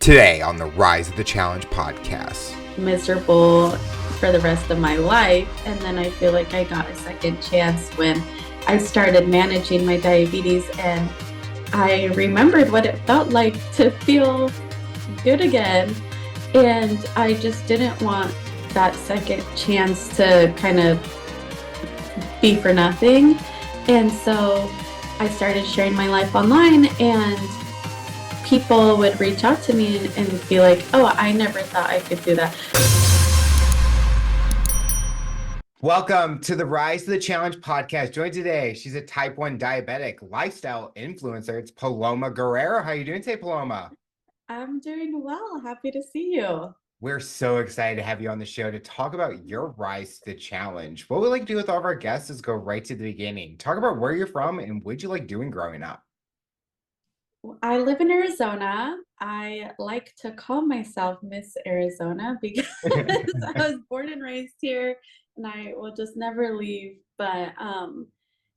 Today on the Rise of the Challenge podcast. Miserable for the rest of my life. And then I feel like I got a second chance when I started managing my diabetes, and I remembered what it felt like to feel good again. And I just didn't want that second chance to kind of be for nothing. And so I started sharing my life online, and people would reach out to me and be like, oh, I never thought I could do that. Welcome to the Rise to the Challenge podcast. Joined today, she's a type 1 diabetic lifestyle influencer. It's Paloma Guerrero. How are you doing today, Paloma? I'm doing well. Happy to see you. We're so excited to have you on the show to talk about your rise to the challenge. What we like to do with all of our guests is go right to the beginning. Talk about where you're from and what you like doing growing up. I live in Arizona. I like to call myself Miss Arizona because I was born and raised here, and I will just never leave. But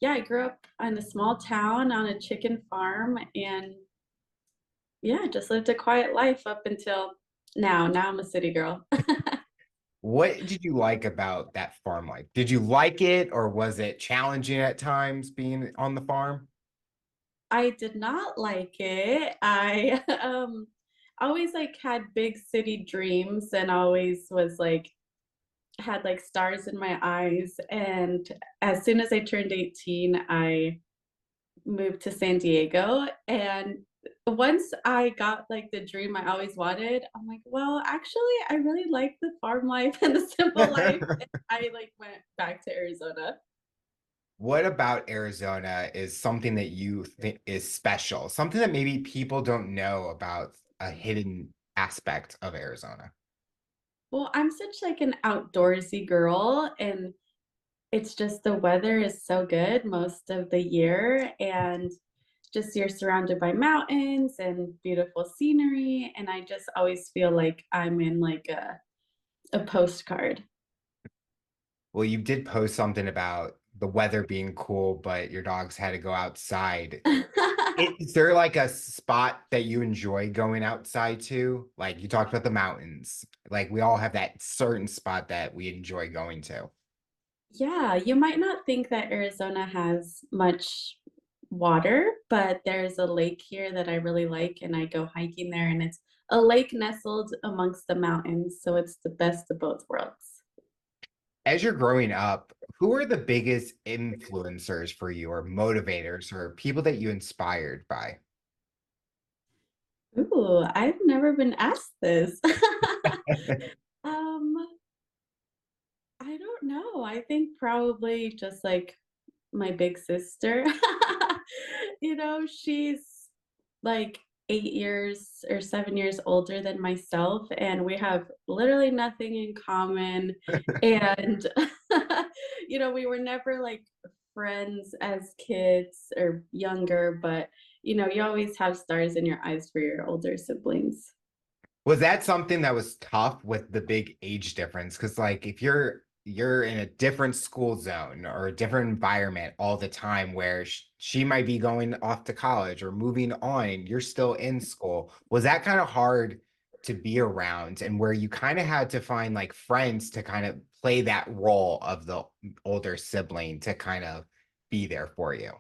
yeah, I grew up in a small town on a chicken farm, and yeah, just lived a quiet life up until now. Now I'm a city girl. What did you like about that farm life? Did you like it, or was it challenging at times being on the farm? I did not like it. I always like had big city dreams, and always was like had like stars in my eyes. And as soon as I turned 18, I moved to San Diego. And once I got like the dream I always wanted, I'm like, well, actually, I really like the farm life and the simple life. And I like went back to Arizona. What about Arizona is something that you think is special? Something that maybe people don't know about a hidden aspect of Arizona? Well, I'm such like an outdoorsy girl, and it's just the weather is so good most of the year, and just you're surrounded by mountains and beautiful scenery, and I just always feel like I'm in like a postcard. Well, you did post something about the weather being cool, but your dogs had to go outside. Is there like a spot that you enjoy going outside to? Like you talked about the mountains. Like we all have that certain spot that we enjoy going to. Yeah, you might not think that Arizona has much water, but there's a lake here that I really like, and I go hiking there, and it's a lake nestled amongst the mountains, so it's the best of both worlds. As you're growing up, who are the biggest influencers for you or motivators or people that you inspired by? Ooh, I've never been asked this. Um, I don't know. I think probably just like my big sister. She's like 8 years or 7 years older than myself, and we have literally nothing in common. And, we were never like friends as kids or younger, but, you always have stars in your eyes for your older siblings. Was that something that was tough with the big age difference? Because like if you're in a different school zone or a different environment all the time where she might be going off to college or moving on and you're still in school, was that kind of hard to be around and where you kind of had to find like friends to kind of play that role of the older sibling to kind of be there for you?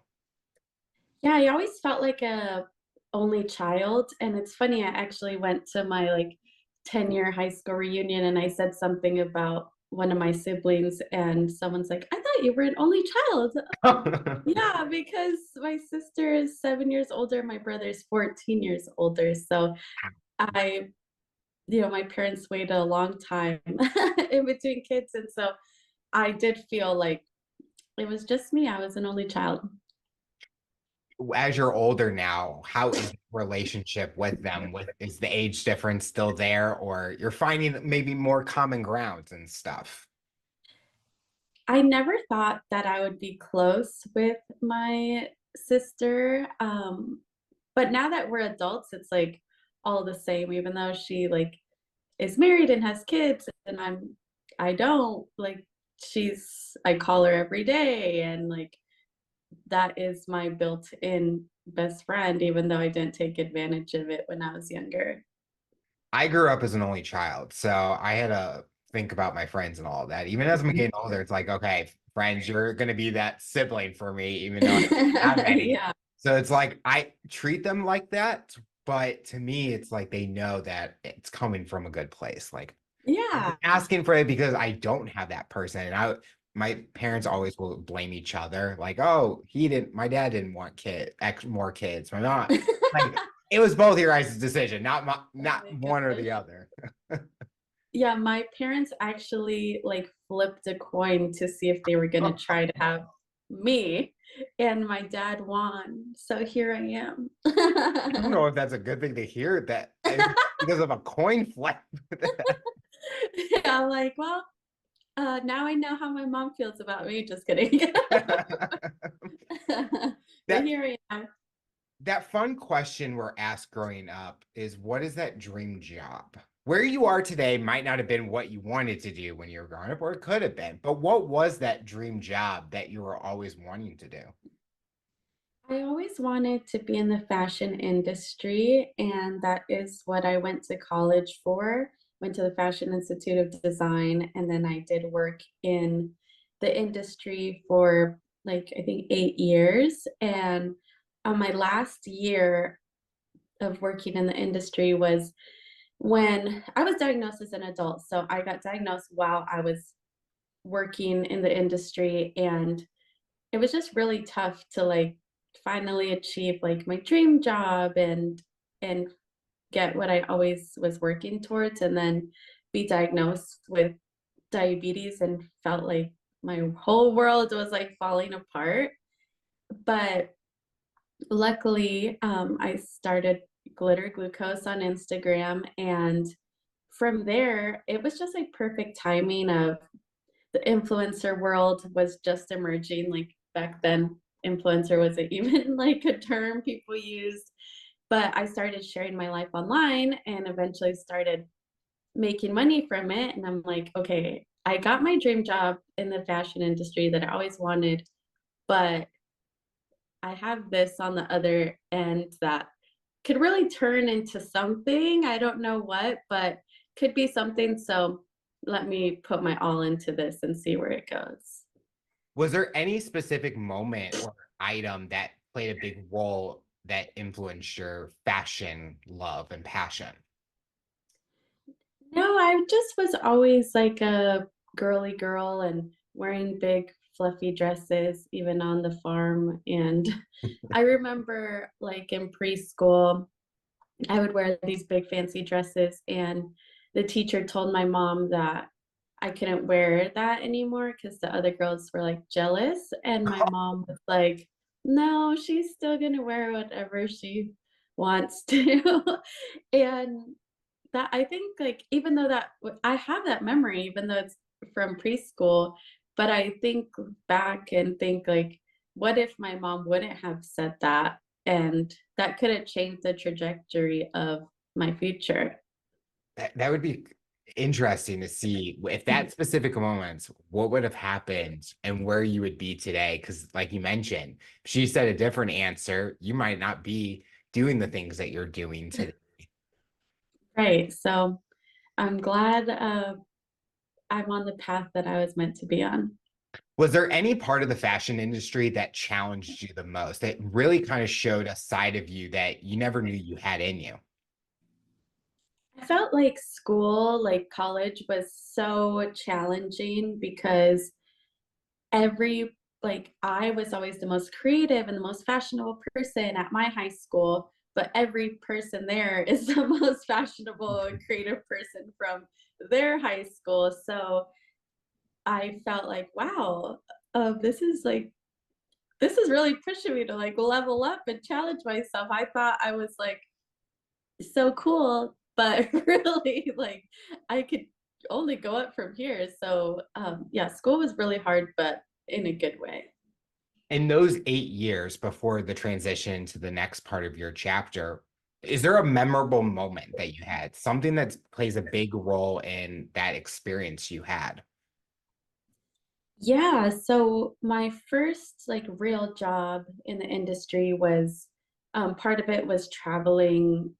Yeah, I always felt like a only child, and it's funny, I actually went to my, like, 10-year high school reunion, and I said something about one of my siblings, and someone's like, "I thought you were an only child." Yeah, because my sister is 7 years older, my brother is 14 years older, so I my parents waited a long time in between kids, and so I did feel like it was just me, I was an only child. As you're older now, how is the relationship with them? Is the age difference still there, or you're finding maybe more common grounds and stuff? I never thought that I would be close with my sister, but now that we're adults, it's, like, all the same, even though she, like, is married and has kids, and I don't, like, I call her every day, and, like, that is my built-in best friend, even though I didn't take advantage of it when I was younger. I grew up as an only child, so I had to think about my friends and all of that. Even as I'm getting older, it's like, okay, friends, you're gonna be that sibling for me, even though I don't have any. Yeah. So it's like I treat them like that, but to me, it's like they know that it's coming from a good place. Like I'm Yeah. asking for it because I don't have that person. And my parents always will blame each other, like, oh, my dad didn't want more kids. My mom, like, it was both your guys' decision, Oh not my one or gosh. the other. Yeah, my parents actually like flipped a coin to see if they were gonna try to have me, and my dad won. So here I am. I don't know if that's a good thing to hear that because of a coin flip. Yeah, I'm like, well, now I know how my mom feels about me. Just kidding. But That here I am. that fun question we're asked growing up is what is that dream job? Where you are today might not have been what you wanted to do when you were growing up, or it could have been. But what was that dream job that you were always wanting to do? I always wanted to be in the fashion industry, and that is what I went to college for. Went to the Fashion Institute of Design, and then I did work in the industry for like I think 8 years. And on my last year of working in the industry was when I was diagnosed as an adult. So I got diagnosed while I was working in the industry, and it was just really tough to like finally achieve like my dream job and get what I always was working towards, and then be diagnosed with diabetes and felt like my whole world was like falling apart. But luckily, I started Glitter Glucose on Instagram, and from there, it was just like perfect timing of the influencer world was just emerging. Like back then, influencer wasn't even like a term people used. But I started sharing my life online and eventually started making money from it. And I'm like, okay, I got my dream job in the fashion industry that I always wanted, but I have this on the other end that could really turn into something. I don't know what, but could be something. So let me put my all into this and see where it goes. Was there any specific moment or item that played a big role that influenced your fashion love and passion? No, I just was always like a girly girl and wearing big fluffy dresses, even on the farm. And I remember like in preschool, I would wear these big fancy dresses, and the teacher told my mom that I couldn't wear that anymore because the other girls were like jealous. And my mom was like, no, she's still gonna wear whatever she wants to. And that I think like even though I have that memory, even though it's from preschool, but I think back and think like, what if my mom wouldn't have said that? And that could have changed the trajectory of my future. That would be interesting to see if that specific moment, what would have happened and where you would be today. Because, like you mentioned, if she said a different answer, you might not be doing the things that you're doing today. Right. So I'm glad I'm on the path that I was meant to be on. Was there any part of the fashion industry that challenged you the most, that really kind of showed a side of you that you never knew you had in you? I felt like school, like college, was so challenging because I was always the most creative and the most fashionable person at my high school, but every person there is the most fashionable and creative person from their high school. So I felt like, wow, this is really pushing me to like level up and challenge myself. I thought I was like so cool, but really like I could only go up from here. So yeah, school was really hard, but in a good way. In those 8 years before the transition to the next part of your chapter, is there a memorable moment that you had, something that plays a big role in that experience you had? Yeah, so my first like real job in the industry was part of it was traveling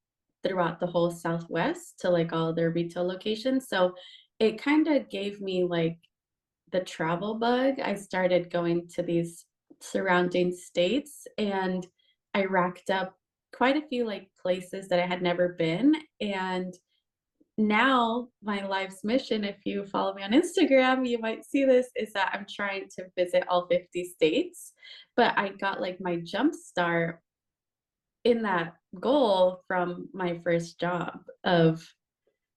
throughout the whole Southwest to like all their retail locations. So it kind of gave me like the travel bug. I started going to these surrounding states and I racked up quite a few like places that I had never been. And now my life's mission, if you follow me on Instagram, you might see this, is that I'm trying to visit all 50 states. But I got like my jump start in that goal from my first job of,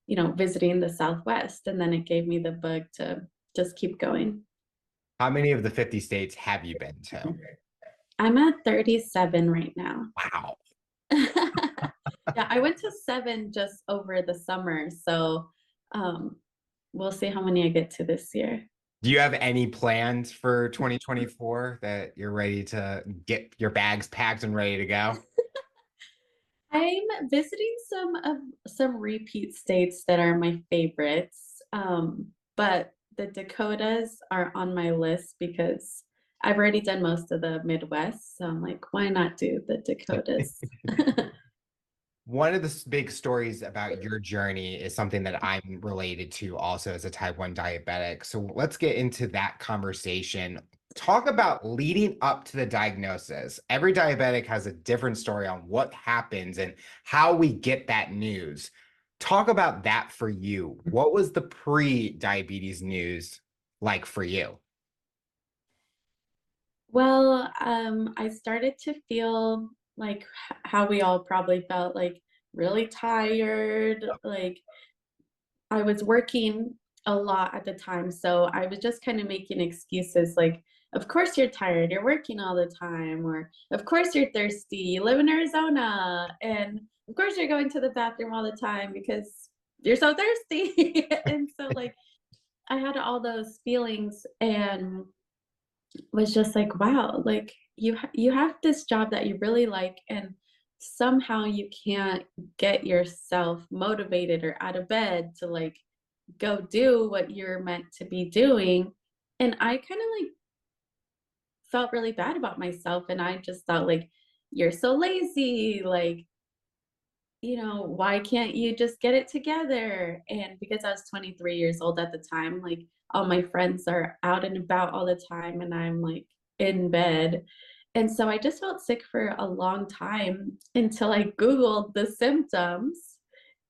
visiting the Southwest. And then it gave me the bug to just keep going. How many of the 50 states have you been to? I'm at 37 right now. Wow. Yeah, I went to 7 just over the summer, so, um, we'll see how many I get to this year. Do you have any plans for 2024 that you're ready to get your bags packed and ready to go? I'm visiting some repeat states that are my favorites, but the Dakotas are on my list because I've already done most of the Midwest, so I'm like, "Why not do the Dakotas?" One of the big stories about your journey is something that I'm related to also as a type 1 diabetic. So let's get into that conversation. Talk about leading up to the diagnosis. Every diabetic has a different story on what happens and how we get that news. Talk about that for you. What was the pre-diabetes news like for you? Well, I started to feel like how we all probably felt, like really tired. Like I was working a lot at the time, so I was just kind of making excuses like, of course you're tired, you're working all the time, or of course you're thirsty, you live in Arizona, and of course you're going to the bathroom all the time because you're so thirsty. And so like I had all those feelings and was just like, wow, like you have this job that you really like and somehow you can't get yourself motivated or out of bed to like go do what you're meant to be doing. And I kind of like felt really bad about myself and I just thought like you're so lazy, like why can't you just get it together? And because I was 23 years old at the time, like all my friends are out and about all the time, and I'm like in bed. And so I just felt sick for a long time until I Googled the symptoms.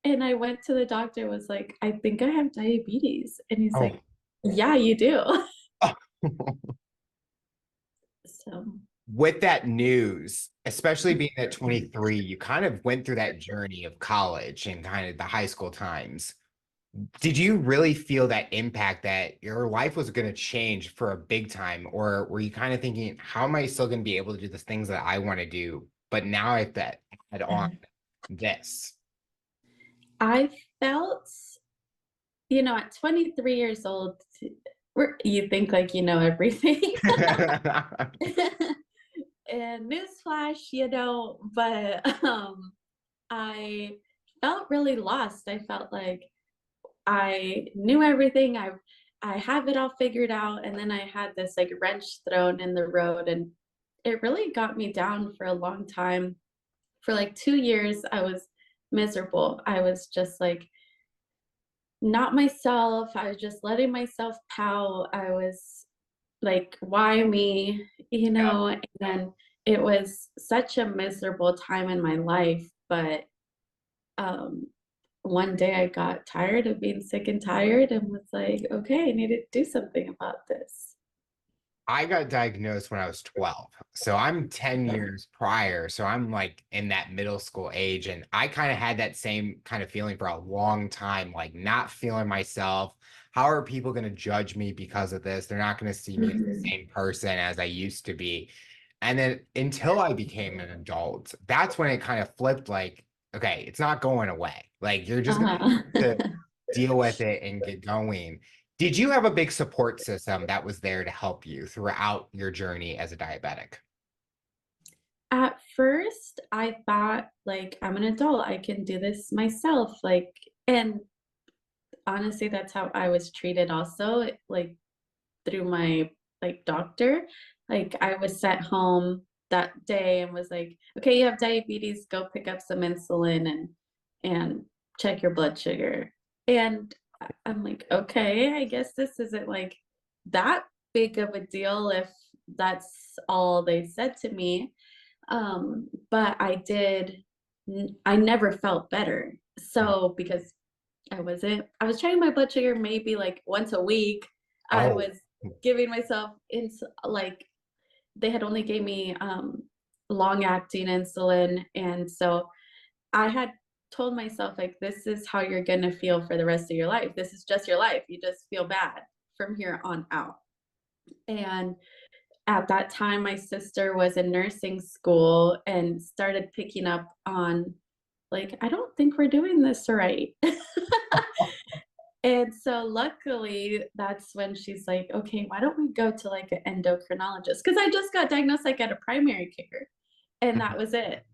And I went to the doctor, was like, I think I have diabetes. And he's Oh, like, yeah, you do. So, with that news, especially being at 23, you kind of went through that journey of college and kind of the high school times. Did you really feel that impact that your life was going to change for a big time? Or were you kind of thinking, how am I still going to be able to do the things that I want to do? But now I have to add on this. I felt, at 23 years old, you think like you know everything. And newsflash, but I felt really lost. I felt like I knew everything. I have it all figured out, and then I had this like wrench thrown in the road, and it really got me down for a long time. For like 2 years, I was miserable. I was just like not myself. I was just letting myself pout. I was like, why me? And it was such a miserable time in my life. But um, one day I got tired of being sick and tired and was like, okay, I need to do something about this. I got diagnosed when I was 12. So I'm 10 years prior. So I'm like in that middle school age. And I kind of had that same kind of feeling for a long time, like not feeling myself. How are people going to judge me because of this? They're not going to see me as the Mhm. same person as I used to be. And then until I became an adult, that's when it kind of flipped like, okay, it's not going away. Like you're just going Uh-huh. to deal with it and get going. Did you have a big support system that was there to help you throughout your journey as a diabetic? At first, I thought like I'm an adult, I can do this myself. And honestly, that's how I was treated also, like through my like doctor. Like I was sent home that day and was like, okay, you have diabetes, go pick up some insulin. And and check your blood sugar. And I'm like, okay, I guess this isn't like that big of a deal if that's all they said to me. But I never felt better. Mm. So because I was checking my blood sugar maybe like once a week. I Oh, was giving myself like they had only gave me long acting insulin. And so I had told myself, like, this is how you're going to feel for the rest of your life. This is just your life. You just feel bad from here on out. And at that time, my sister was in nursing school and started picking up on, like, I don't think we're doing this right. And so luckily, that's when she's like, okay, why don't we go to like an endocrinologist? Because I just got diagnosed like at a primary care and that mhm. was it.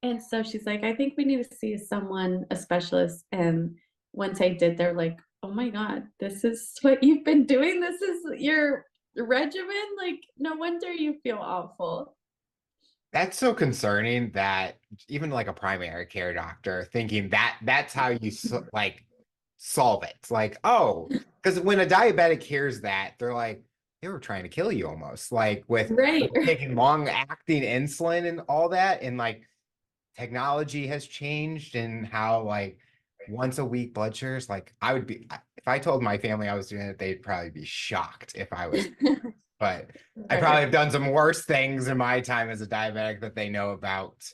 And so she's like, I think we need to see someone, a specialist. And once I did, they're like, oh my God, this is what you've been doing. This is your regimen. Like, no wonder you feel awful. That's so concerning that even like a primary care doctor thinking that that's how you like solve it. Like, oh, because when a diabetic hears that, they're like, they were trying to kill you almost, like Right. with taking long acting insulin and all that. And like technology has changed and how like once a week blood sugars, like I would be, if I told my family I was doing it, they'd probably be shocked if I was, but I probably Right. have done some worse things in my time as a diabetic that they know about.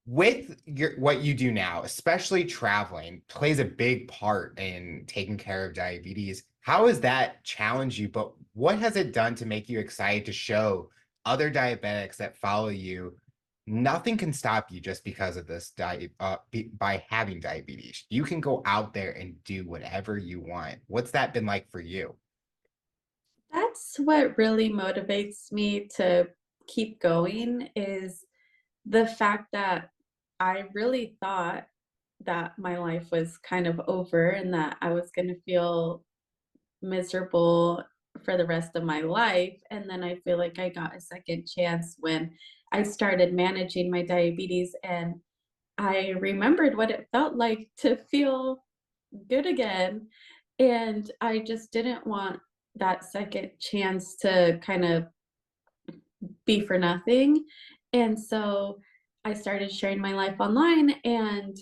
With what you do now, especially traveling, plays a big part in taking care of diabetes. How has that challenged you? But what has it done to make you excited to show other diabetics that follow you? Nothing can stop you just because of this by having diabetes. You can go out there and do whatever you want. What's that been like for you? That's what really motivates me to keep going is the fact that I really thought that my life was kind of over and that I was going to feel miserable for the rest of my life. And then I feel like I got a second chance when I started managing my diabetes and I remembered what it felt like to feel good again. And I just didn't want that second chance to kind of be for nothing. And so I started sharing my life online and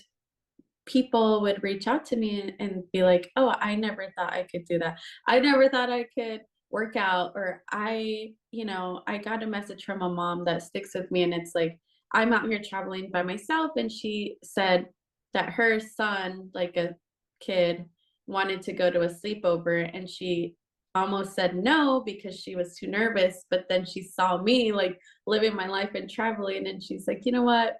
people would reach out to me and be like, "Oh, I never thought I could do that. I never thought I could work out." Or I got a message from a mom that sticks with me and it's like, I'm out here traveling by myself and she said that her son, like a kid, wanted to go to a sleepover and she almost said no because she was too nervous, but then she saw me like living my life and traveling and she's like, "You know what?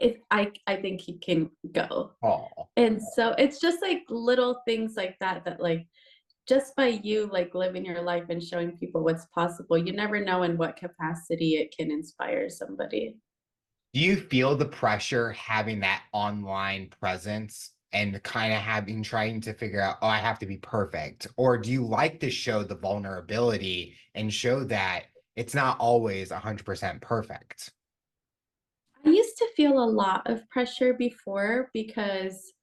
If I think he can go." Oh, And so it's just like little things like that that like just by you like living your life and showing people what's possible, you never know in what capacity it can inspire somebody. do you feel the pressure having that online presence and kind of having trying to figure out, oh, I have to be perfect? Or do you like to show the vulnerability and show that it's not always 100% perfect? I used to feel a lot of pressure before because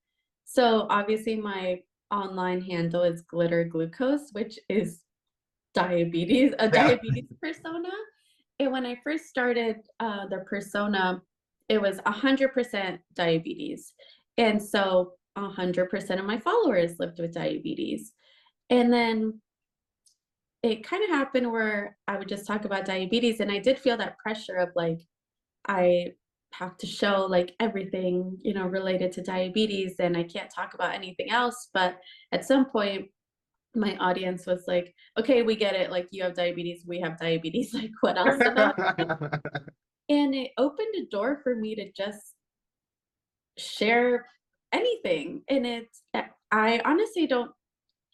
so obviously my online handle is glitter glucose, which is diabetes, a Yeah. diabetes persona. And when I first started the persona, it was 100% diabetes. And so 100% of my followers lived with diabetes. And then it kind of happened where I would just talk about diabetes. And I did feel that pressure of like, I have to show like everything, related to diabetes and I can't talk about anything else. But at some point, my audience was like, okay, we get it. Like, you have diabetes, we have diabetes. Like, what else about? And it opened a door for me to just share anything. And I honestly don't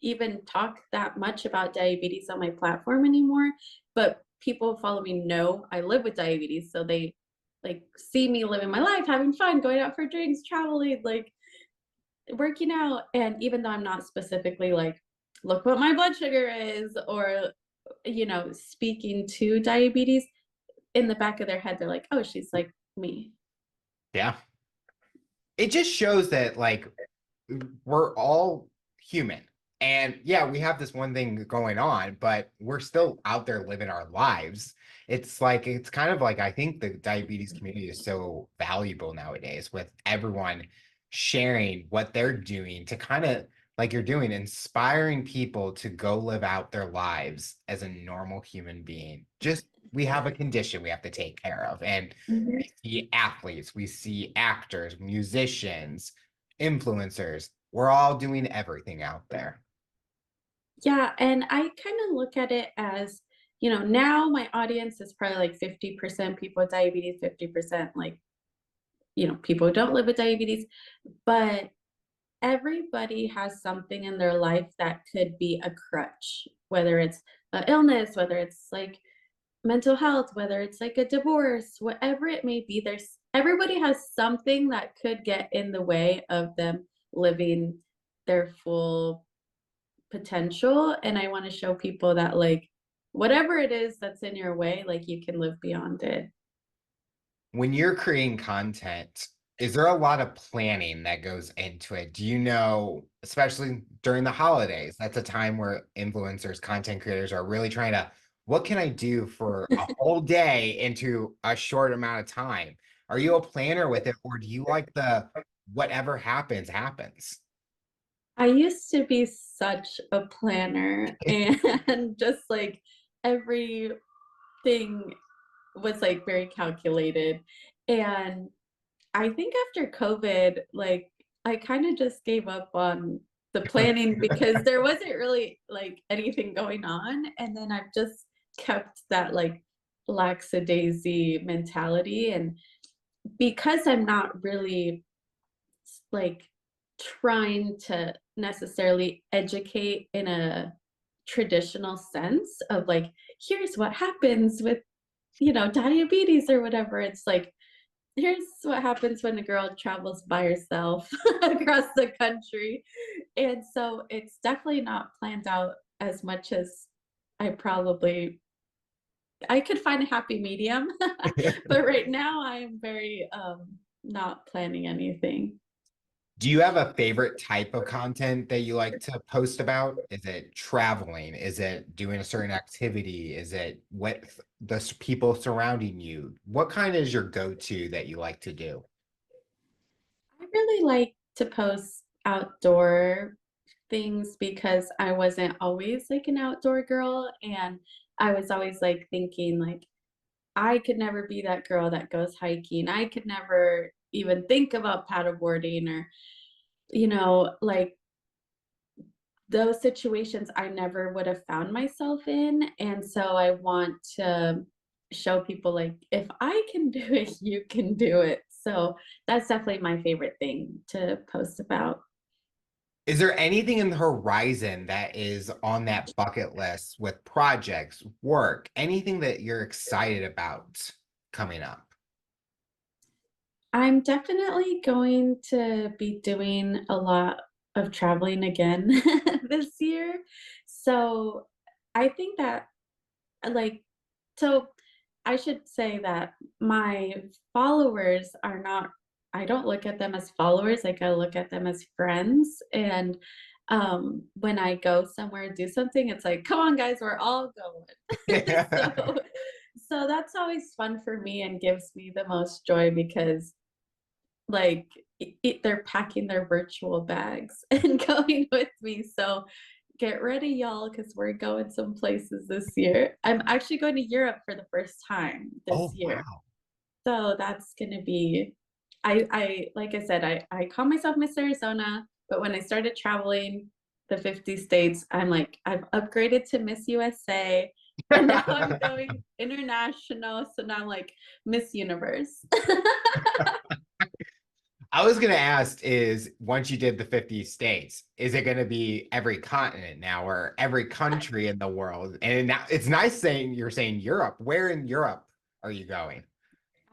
even talk that much about diabetes on my platform anymore. But people who follow me know I live with diabetes. So they like see me living my life, having fun, going out for drinks, traveling, like working out. And even though I'm not specifically like, look what my blood sugar is, or, speaking to diabetes, in the back of their head, they're like, oh, she's like me. Yeah. it just shows that like we're all human. And yeah, we have this one thing going on, but we're still out there living our lives. It's like, it's kind of like, I think the diabetes community is so valuable nowadays with everyone sharing what they're doing to kind of, like you're doing, inspiring people to go live out their lives as a normal human being. Just, we have a condition we have to take care of. And Mhm. we see athletes, we see actors, musicians, influencers. We're all doing everything out there. Yeah, and I kind of look at it as, now my audience is probably like 50% people with diabetes, 50% like, people who don't live with diabetes, but everybody has something in their life that could be a crutch, whether it's an illness, whether it's like mental health, whether it's like a divorce, whatever it may be, there's everybody has something that could get in the way of them living their full potential. And I want to show people that, like, whatever it is that's in your way, like, you can live beyond it. When you're creating content, is there a lot of planning that goes into it? Do you know, especially during the holidays, that's a time where influencers, content creators are really trying to, what can I do for a whole day into a short amount of time? Are you a planner with it, or do you like the whatever happens, happens? I used to be such a planner and just like everything was like very calculated. And I think after COVID, like I kind of just gave up on the planning because there wasn't really like anything going on. And then I've just kept that like lackadaisy mentality. And because I'm not really like trying to necessarily educate in a traditional sense of like, here's what happens with, diabetes or whatever. It's like, here's what happens when a girl travels by herself across the country. And so it's definitely not planned out as much as I could find a happy medium. But right now I am very not planning anything. Do you have a favorite type of content that you like to post about? Is it traveling? Is it doing a certain activity? Is it what the people surrounding you? What kind is your go-to that you like to do? I really like to post outdoor things because I wasn't always like an outdoor girl, and I was always like thinking like I could never be that girl that goes hiking. I could never even think about paddleboarding or, like those situations I never would have found myself in. And so I want to show people like if I can do it, you can do it. So that's definitely my favorite thing to post about. Is there anything in the horizon that is on that bucket list with projects, work, anything that you're excited about coming up? I'm definitely going to be doing a lot of traveling again this year. So I think that, like, so I should say that my followers are not, I don't look at them as followers, like, I look at them as friends. And when I go somewhere and do something, it's like, come on, guys, we're all going. so, so that's always fun for me and gives me the most joy because like they're packing their virtual bags and going with me. So get ready, y'all, because we're going some places this year. I'm actually going to Europe for the first time this Oh, year. wow. So that's gonna be I like I said, I call myself Miss Arizona, but when I started traveling the 50 states, I'm like, I've upgraded to Miss USA and now I'm going international. So now I'm like Miss Universe. I was gonna ask is once you did the 50 states, is it gonna be every continent now or every country in the world? And now it's nice saying you're saying Europe. Where in Europe are you going?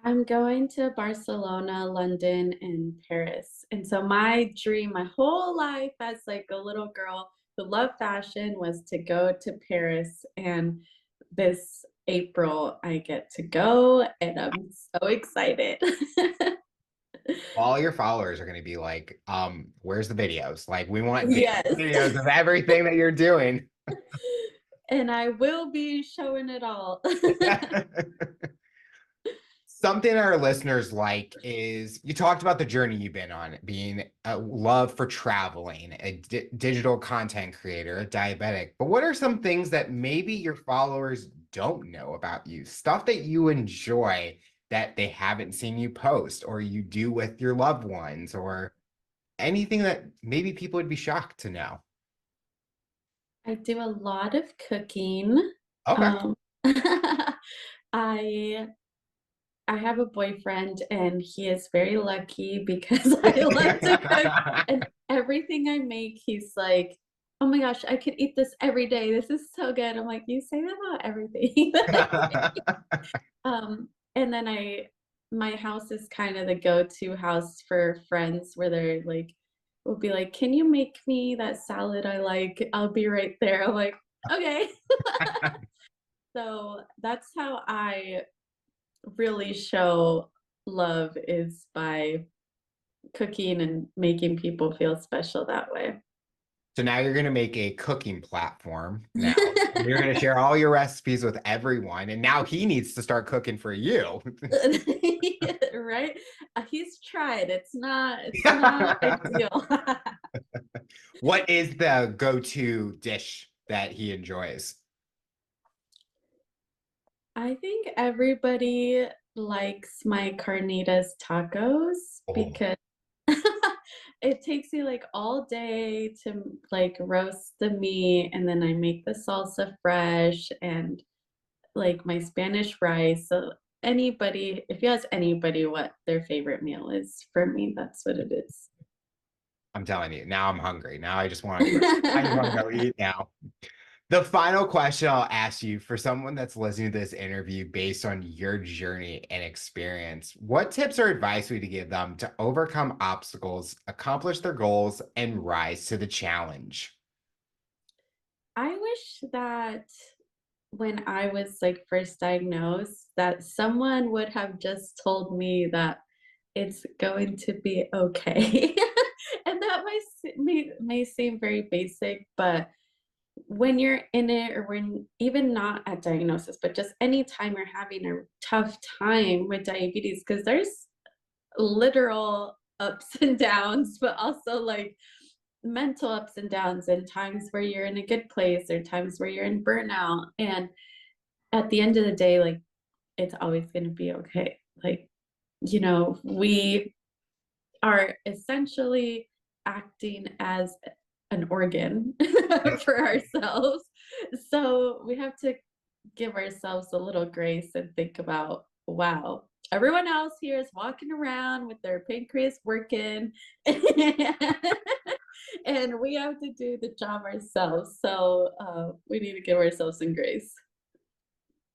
I'm going to Barcelona, London, and Paris. And so my dream, my whole life as like a little girl who loved fashion was to go to Paris. And this April I get to go and I'm so excited. All your followers are going to be like, where's the videos? Like, we want Yes. videos of everything that you're doing. And I will be showing it all. Something our listeners like is you talked about the journey you've been on, being a love for traveling, a digital content creator, a diabetic. But what are some things that maybe your followers don't know about you? Stuff that you enjoy that they haven't seen you post or you do with your loved ones or anything that maybe people would be shocked to know. I do a lot of cooking. Okay. Um, I I have a boyfriend and he is very lucky because I like to cook and everything I make, he's like, "Oh my gosh, I could eat this every day. This is so good." I'm like, "You say that about everything." And then my house is kind of the go-to house for friends where they're like, will be like, "Can you make me that salad I like? I'll be right there." I'm like, "Okay." So that's how I really show love is by cooking and making people feel special that way. So now you're going to make a cooking platform now. You're going to share all your recipes with everyone. And now he needs to start cooking for you. Right? He's tried. It's not a big deal. What is the go-to dish that he enjoys? I think everybody likes my carnitas tacos Oh, because it takes me like all day to like roast the meat and then I make the salsa fresh and like my Spanish rice. So anybody, if you ask anybody what their favorite meal is, for me, that's what it is. I'm telling you, now I'm hungry. Now I just want to go eat now. The final question I'll ask you for someone that's listening to this interview based on your journey and experience, what tips or advice would you give them to overcome obstacles, accomplish their goals, and rise to the challenge? I wish that when I was like first diagnosed, that someone would have just told me that it's going to be okay. And that may seem very basic, but when you're in it or when even not at diagnosis, but just anytime you're having a tough time with diabetes, because there's literal ups and downs, but also like mental ups and downs and times where you're in a good place or times where you're in burnout. And at the end of the day, like it's always going to be okay. Like, we are essentially acting as an organ for ourselves. So we have to give ourselves a little grace and think about, wow, everyone else here is walking around with their pancreas working. And we have to do the job ourselves. So we need to give ourselves some grace.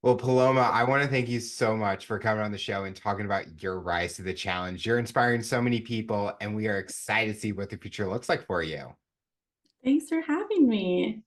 Well, Paloma, I want to thank you so much for coming on the show and talking about your rise to the challenge. You're inspiring so many people, and we are excited to see what the future looks like for you. Thanks for having me.